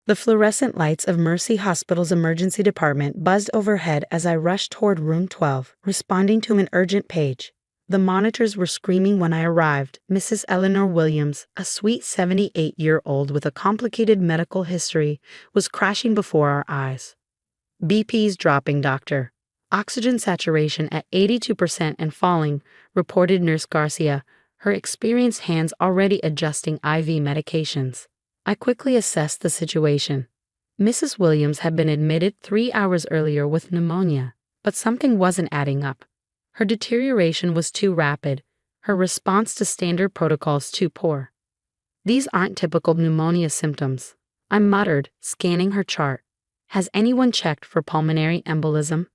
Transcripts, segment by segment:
The fluorescent lights of Mercy Hospital's emergency department buzzed overhead as I rushed toward room 12, responding to an urgent page. The monitors were screaming when I arrived. Mrs. Eleanor Williams, a sweet 78-year-old with a complicated medical history, was crashing before our eyes. BP's dropping, doctor. Oxygen saturation at 82% and falling, reported Nurse Garcia, her experienced hands already adjusting IV medications. I quickly assessed the situation. Mrs. Williams had been admitted 3 hours earlier with pneumonia, but something wasn't adding up. Her deterioration was too rapid, her response to standard protocols too poor. These aren't typical pneumonia symptoms, I muttered, scanning her chart. Has anyone checked for pulmonary embolism?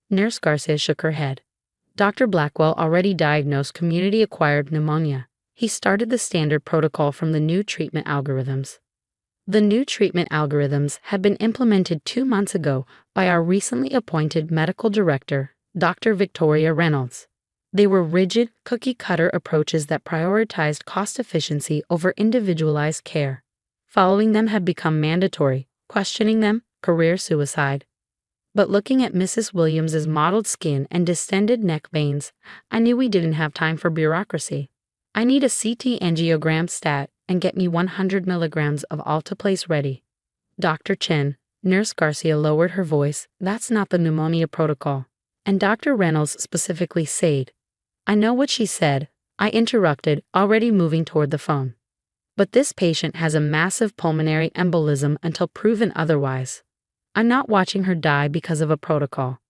Nurse Garcia shook her head. Dr. Blackwell already diagnosed community-acquired pneumonia. He started the standard protocol from the new treatment algorithms. The new treatment algorithms had been implemented 2 months ago by our recently appointed medical director, Dr. Victoria Reynolds. They were rigid, cookie-cutter approaches that prioritized cost efficiency over individualized care. Following them had become mandatory, questioning them, career suicide. But looking at Mrs. Williams's mottled skin and distended neck veins, I knew we didn't have time for bureaucracy. I need a CT angiogram stat and get me 100 milligrams of alteplase ready. Dr. Chen, Nurse Garcia lowered her voice, that's not the pneumonia protocol. And Dr. Reynolds specifically said, I know what she said, I interrupted, already moving toward the phone. But this patient has a massive pulmonary embolism until proven otherwise. I'm not watching her die because of a protocol.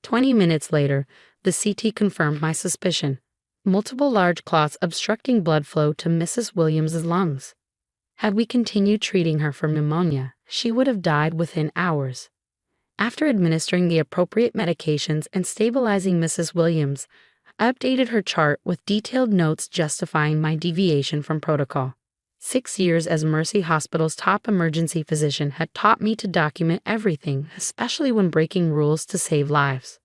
20 minutes later, the CT confirmed my suspicion. Multiple large clots obstructing blood flow to Mrs. Williams's lungs. Had we continued treating her for pneumonia, she would have died within hours. After administering the appropriate medications and stabilizing Mrs. Williams, I updated her chart with detailed notes justifying my deviation from protocol. 6 years as Mercy Hospital's top emergency physician had taught me to document everything, especially when breaking rules to save lives.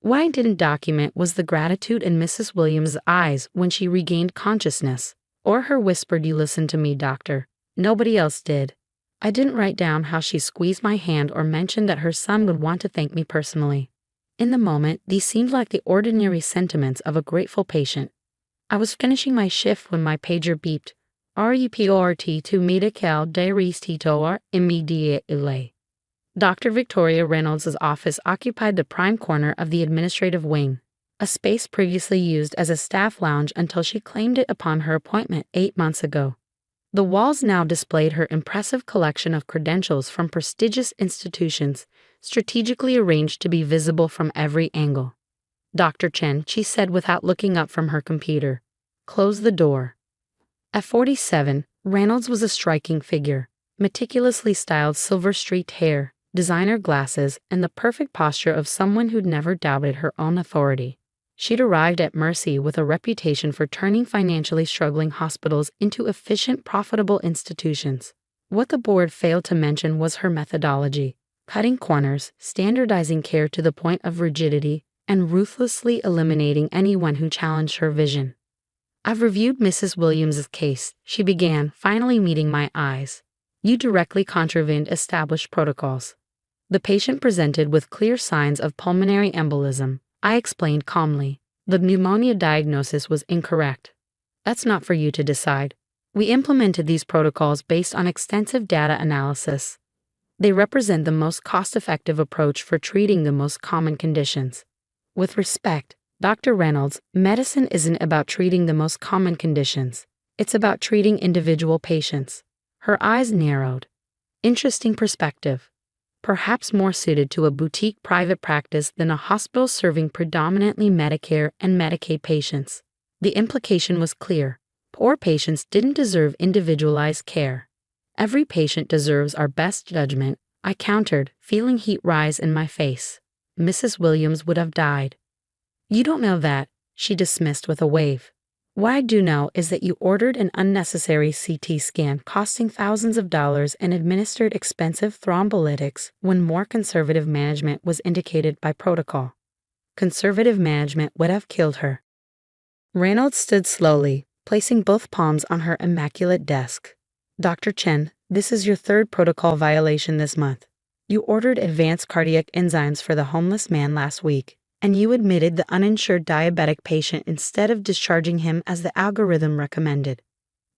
What I didn't document was the gratitude in Mrs. Williams' eyes when she regained consciousness, or her whispered, "You listen to me, doctor." Nobody else did. I didn't write down how she squeezed my hand or mentioned that her son would want to thank me personally. In the moment, these seemed like the ordinary sentiments of a grateful patient. I was finishing my shift when my pager beeped. Report to medical director immediately. Dr. Victoria Reynolds' office occupied the prime corner of the administrative wing, a space previously used as a staff lounge until she claimed it upon her appointment 8 months ago. The walls now displayed her impressive collection of credentials from prestigious institutions, strategically arranged to be visible from every angle. Dr. Chen, she said without looking up from her computer. Close the door. At 47, Reynolds was a striking figure, meticulously styled silver-streaked hair, designer glasses, and the perfect posture of someone who'd never doubted her own authority. She'd arrived at Mercy with a reputation for turning financially struggling hospitals into efficient, profitable institutions. What the board failed to mention was her methodology, cutting corners, standardizing care to the point of rigidity, and ruthlessly eliminating anyone who challenged her vision. I've reviewed Mrs. Williams's case, she began, finally meeting my eyes. You directly contravened established protocols. The patient presented with clear signs of pulmonary embolism. I explained calmly. The pneumonia diagnosis was incorrect. That's not for you to decide. We implemented these protocols based on extensive data analysis. They represent the most cost-effective approach for treating the most common conditions. With respect, Dr. Reynolds, medicine isn't about treating the most common conditions. It's about treating individual patients. Her eyes narrowed. Interesting perspective. Perhaps more suited to a boutique private practice than a hospital serving predominantly Medicare and Medicaid patients. The implication was clear. Poor patients didn't deserve individualized care. Every patient deserves our best judgment, I countered, feeling heat rise in my face. Mrs. Williams would have died. You don't know that, she dismissed with a wave. What I do know is that you ordered an unnecessary CT scan costing thousands of dollars and administered expensive thrombolytics when more conservative management was indicated by protocol. Conservative management would have killed her. Reynolds stood slowly, placing both palms on her immaculate desk. Dr. Chen, this is your third protocol violation this month. You ordered advanced cardiac enzymes for the homeless man last week, and you admitted the uninsured diabetic patient instead of discharging him as the algorithm recommended.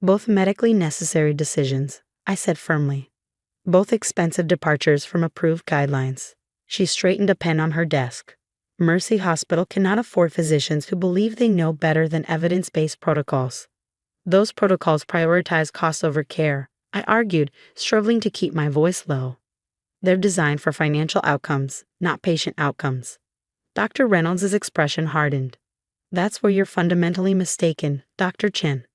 Both medically necessary decisions, I said firmly. Both expensive departures from approved guidelines. She straightened a pen on her desk. Mercy Hospital cannot afford physicians who believe they know better than evidence-based protocols. Those protocols prioritize cost over care, I argued, struggling to keep my voice low. They're designed for financial outcomes, not patient outcomes. Dr. Reynolds' expression hardened. That's where you're fundamentally mistaken, Dr. Chen.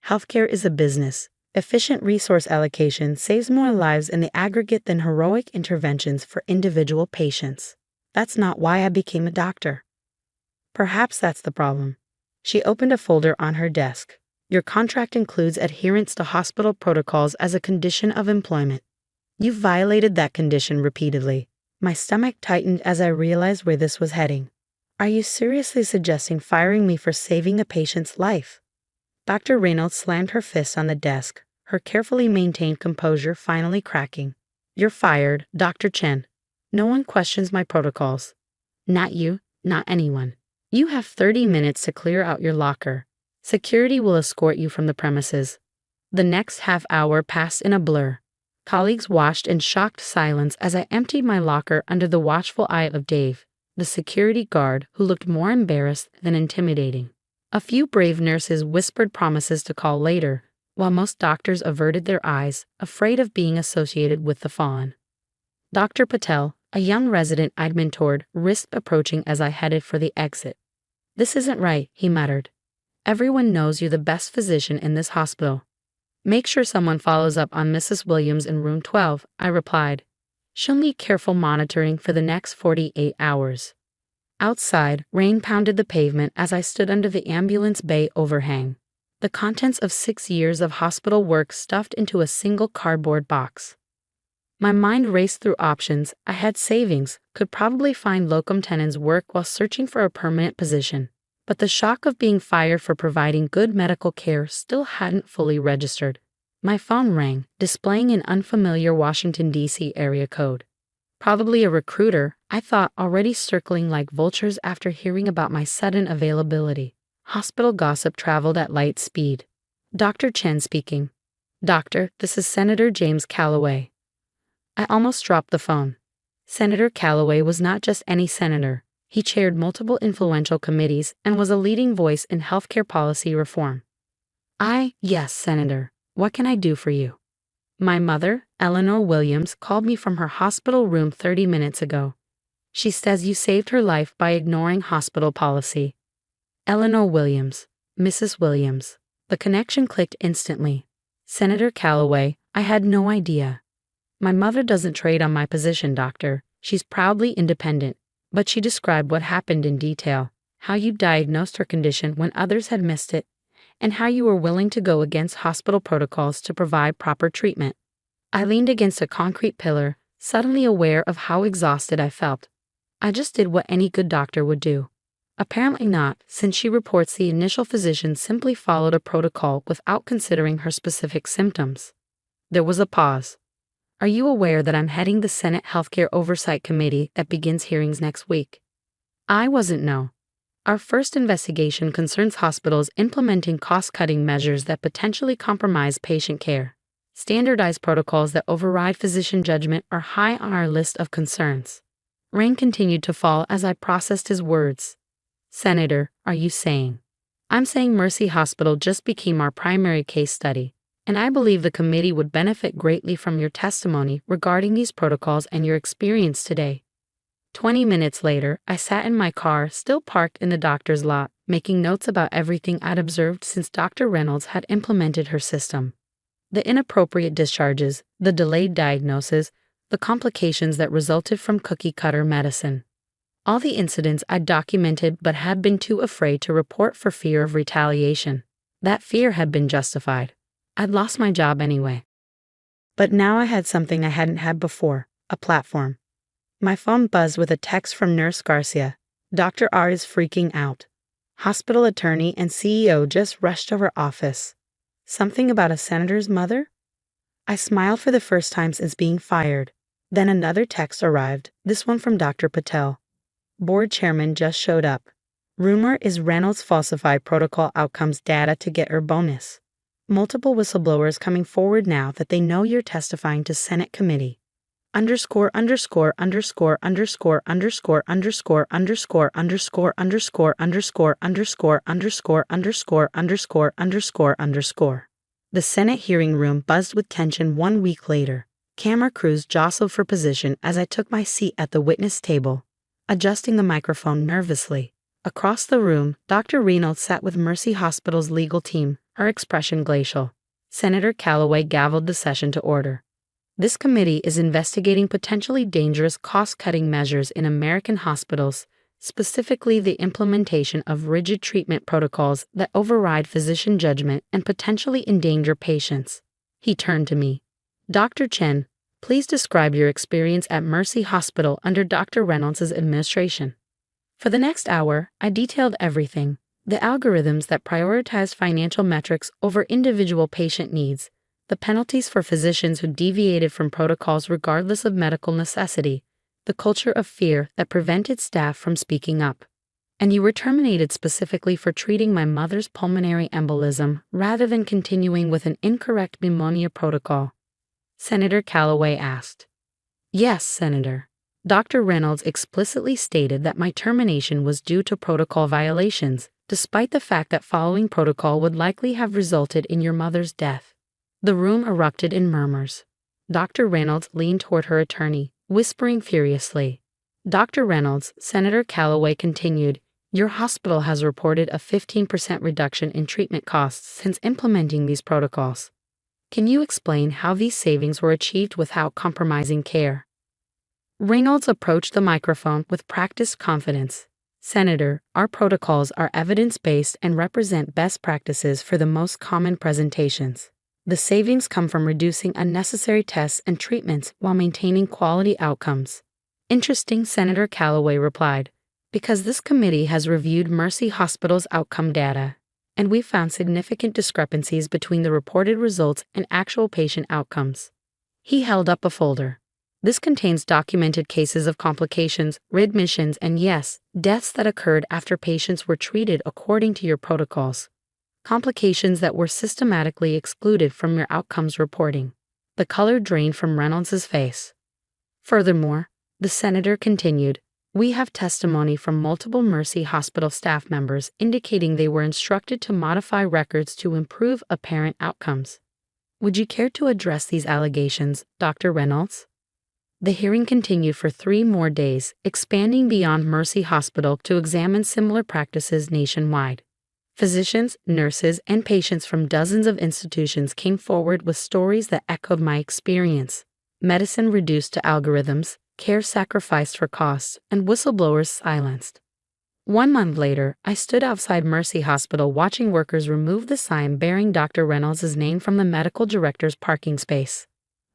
Healthcare is a business. Efficient resource allocation saves more lives in the aggregate than heroic interventions for individual patients. That's not why I became a doctor. Perhaps that's the problem. She opened a folder on her desk. Your contract includes adherence to hospital protocols as a condition of employment. You've violated that condition repeatedly. My stomach tightened as I realized where this was heading. Are you seriously suggesting firing me for saving a patient's life? Dr. Reynolds slammed her fist on the desk, her carefully maintained composure finally cracking. You're fired, Dr. Chen. No one questions my protocols. Not you, not anyone. You have 30 minutes to clear out your locker. Security will escort you from the premises. The next half hour passed in a blur. Colleagues watched in shocked silence as I emptied my locker under the watchful eye of Dave, the security guard who looked more embarrassed than intimidating. A few brave nurses whispered promises to call later, while most doctors averted their eyes, afraid of being associated with the fallen. Dr. Patel, a young resident I'd mentored, risked approaching as I headed for the exit. This isn't right, he muttered. Everyone knows you're the best physician in this hospital. Make sure someone follows up on Mrs. Williams in room 12, I replied. She'll need careful monitoring for the next 48 hours. Outside, rain pounded the pavement as I stood under the ambulance bay overhang. The contents of 6 years of hospital work stuffed into a single cardboard box. My mind raced through options. I had savings, could probably find locum tenens work while searching for a permanent position. But the shock of being fired for providing good medical care still hadn't fully registered. My phone rang, displaying an unfamiliar Washington, D.C. area code. Probably a recruiter, I thought, already circling like vultures after hearing about my sudden availability. Hospital gossip traveled at light speed. Dr. Chen speaking. Doctor, this is Senator James Calloway. I almost dropped the phone. Senator Calloway was not just any senator. He chaired multiple influential committees and was a leading voice in healthcare policy reform. Yes, Senator. What can I do for you? My mother, Eleanor Williams, called me from her hospital room 30 minutes ago. She says you saved her life by ignoring hospital policy. Eleanor Williams, Mrs. Williams. The connection clicked instantly. Senator Calloway, I had no idea. My mother doesn't trade on my position, doctor. She's proudly independent. But she described what happened in detail, how you diagnosed her condition when others had missed it, and how you were willing to go against hospital protocols to provide proper treatment. I leaned against a concrete pillar, suddenly aware of how exhausted I felt. I just did what any good doctor would do. Apparently not, since she reports the initial physician simply followed a protocol without considering her specific symptoms. There was a pause. Are you aware that I'm heading the Senate Healthcare Oversight Committee that begins hearings next week? I wasn't. No. Our first investigation concerns hospitals implementing cost-cutting measures that potentially compromise patient care. Standardized protocols that override physician judgment are high on our list of concerns. Rain continued to fall as I processed his words. Senator, are you saying? I'm saying Mercy Hospital just became our primary case study. And I believe the committee would benefit greatly from your testimony regarding these protocols and your experience today. 20 minutes later, I sat in my car, still parked in the doctor's lot, making notes about everything I'd observed since Dr. Reynolds had implemented her system. The inappropriate discharges, the delayed diagnosis, the complications that resulted from cookie-cutter medicine. All the incidents I'd documented but had been too afraid to report for fear of retaliation. That fear had been justified. I'd lost my job anyway. But now I had something I hadn't had before, a platform. My phone buzzed with a text from Nurse Garcia. Dr. R is freaking out. Hospital attorney and CEO just rushed to her office. Something about a senator's mother? I smiled for the first time since being fired. Then another text arrived, this one from Dr. Patel. Board chairman just showed up. Rumor is Reynolds falsified protocol outcomes data to get her bonus. Multiple whistleblowers coming forward now that they know you're testifying to Senate committee. Underscore underscore underscore underscore underscore underscore underscore underscore underscore underscore underscore underscore underscore underscore underscore underscore. The Senate hearing room buzzed with tension 1 week later. Camera crews jostled for position as I took my seat at the witness table, adjusting the microphone nervously. Across the room, Dr. Reynolds sat with Mercy Hospital's legal team, her expression glacial. Senator Callaway gavelled the session to order. This committee is investigating potentially dangerous cost-cutting measures in American hospitals, specifically the implementation of rigid treatment protocols that override physician judgment and potentially endanger patients. He turned to me. Dr. Chen, please describe your experience at Mercy Hospital under Dr. Reynolds' administration. For the next hour, I detailed everything: the algorithms that prioritize financial metrics over individual patient needs, the penalties for physicians who deviated from protocols regardless of medical necessity, the culture of fear that prevented staff from speaking up. And you were terminated specifically for treating my mother's pulmonary embolism rather than continuing with an incorrect pneumonia protocol. Senator Callaway asked. Yes, Senator. Dr. Reynolds explicitly stated that my termination was due to protocol violations, despite the fact that following protocol would likely have resulted in your mother's death. The room erupted in murmurs. Dr. Reynolds leaned toward her attorney, whispering furiously. Dr. Reynolds, Senator Callaway continued, your hospital has reported a 15% reduction in treatment costs since implementing these protocols. Can you explain how these savings were achieved without compromising care? Reynolds approached the microphone with practiced confidence. Senator, our protocols are evidence-based and represent best practices for the most common presentations. The savings come from reducing unnecessary tests and treatments while maintaining quality outcomes. Interesting, Senator Callaway replied, because this committee has reviewed Mercy Hospital's outcome data, and we found significant discrepancies between the reported results and actual patient outcomes. He held up a folder. This contains documented cases of complications, readmissions, and yes, deaths that occurred after patients were treated according to your protocols. Complications that were systematically excluded from your outcomes reporting. The color drained from Reynolds' face. Furthermore, the senator continued, we have testimony from multiple Mercy Hospital staff members indicating they were instructed to modify records to improve apparent outcomes. Would you care to address these allegations, Dr. Reynolds? The hearing continued for 3 more days, expanding beyond Mercy Hospital to examine similar practices nationwide. Physicians, nurses, and patients from dozens of institutions came forward with stories that echoed my experience. Medicine reduced to algorithms, care sacrificed for costs, and whistleblowers silenced. 1 month later, I stood outside Mercy Hospital watching workers remove the sign bearing Dr. Reynolds' name from the medical director's parking space.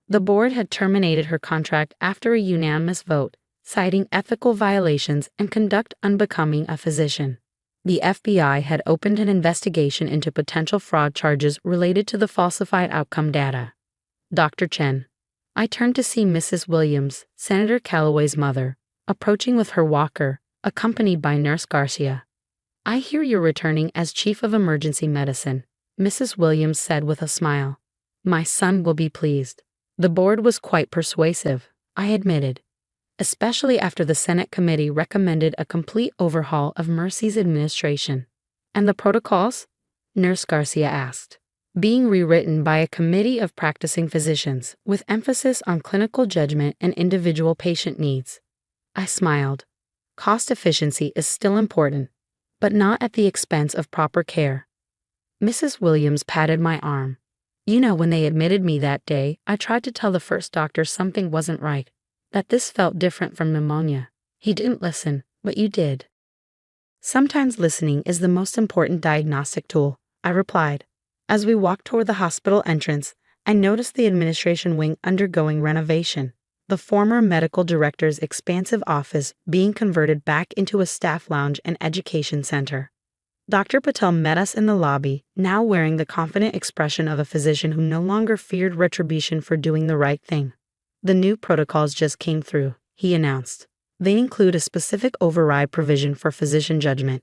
The board had terminated her contract after a unanimous vote, citing ethical violations and conduct unbecoming a physician. The FBI had opened an investigation into potential fraud charges related to the falsified outcome data. Dr. Chen. I turned to see Mrs. Williams, Senator Callaway's mother, approaching with her walker, accompanied by Nurse Garcia. I hear you're returning as Chief of Emergency Medicine, Mrs. Williams said with a smile. My son will be pleased. The board was quite persuasive, I admitted, especially after the Senate committee recommended a complete overhaul of Mercy's administration. And the protocols? Nurse Garcia asked. Being rewritten by a committee of practicing physicians with emphasis on clinical judgment and individual patient needs. I smiled. Cost efficiency is still important, but not at the expense of proper care. Mrs. Williams patted my arm. You know, when they admitted me that day, I tried to tell the first doctor something wasn't right, that this felt different from pneumonia. He didn't listen, but you did. Sometimes listening is the most important diagnostic tool, I replied. As we walked toward the hospital entrance, I noticed the administration wing undergoing renovation, the former medical director's expansive office being converted back into a staff lounge and education center. Dr. Patel met us in the lobby, now wearing the confident expression of a physician who no longer feared retribution for doing the right thing. The new protocols just came through, he announced. They include a specific override provision for physician judgment.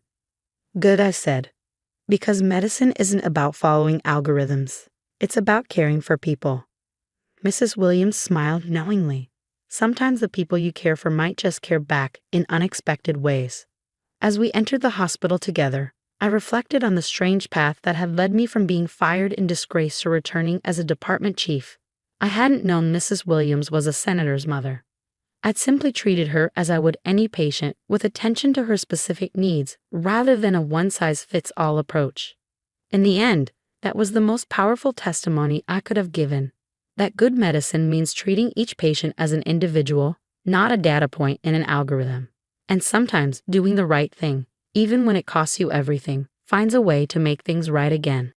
Good, I said. Because medicine isn't about following algorithms. It's about caring for people. Mrs. Williams smiled knowingly. Sometimes the people you care for might just care back in unexpected ways. As we entered the hospital together, I reflected on the strange path that had led me from being fired in disgrace to returning as a department chief. I hadn't known Mrs. Williams was a senator's mother. I'd simply treated her as I would any patient, with attention to her specific needs, rather than a one-size-fits-all approach. In the end, that was the most powerful testimony I could have given. That good medicine means treating each patient as an individual, not a data point in an algorithm. And sometimes doing the right thing, even when it costs you everything, finds a way to make things right again.